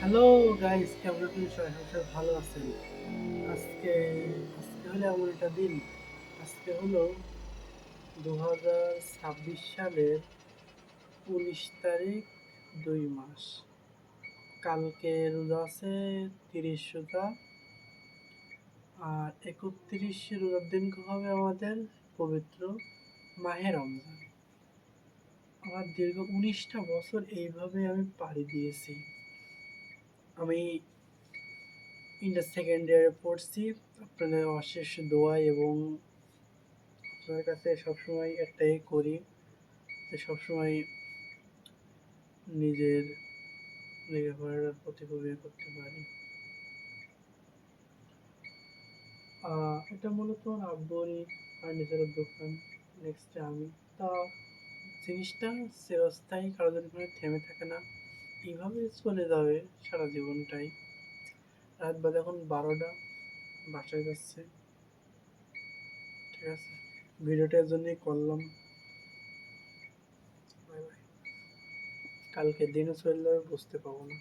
Hello guys, কেমন আছেন? সবাই ভালো আছেন? আজকে আজকে হলো এমন একটা দিন। আজকে হলো 2026 সালের 19 তারিখ, 2 মাস। কালকে রোজা আছে, 30 রোজা। আর 31 রোজার দিন হবে আমাদের পবিত্র মাহে রমজান। আমার দীর্ঘ 19টা বছর এইভাবে আমি পাড়ি দিয়েছি। আমি ইন্টার সেকেন্ড ইয়ারে পড়ছি। আপনাদের অশেষ দোয়া এবং আপনার কাছে সবসময় একটাই করি যে সবসময় নিজের লেখাপড়ার প্রতি গভীর করতে পারি। এটা মূলত আমার আব্বুরই ফার্নিচারের দোকান। নেক্সটে আমি তা জিনিসটা চিরস্থায়ী, কারো জন্য কোনো থেমে থাকে না, এইভাবে চলে যাবে সারা জীবনটাই। রাত বাজে এখন 12টা, বাসায় যাচ্ছে। ঠিক আছে, ভিডিওটার জন্যই করলাম। Bye bye. কালকে দিনও চলে যাবে, বুঝতে পারবো না।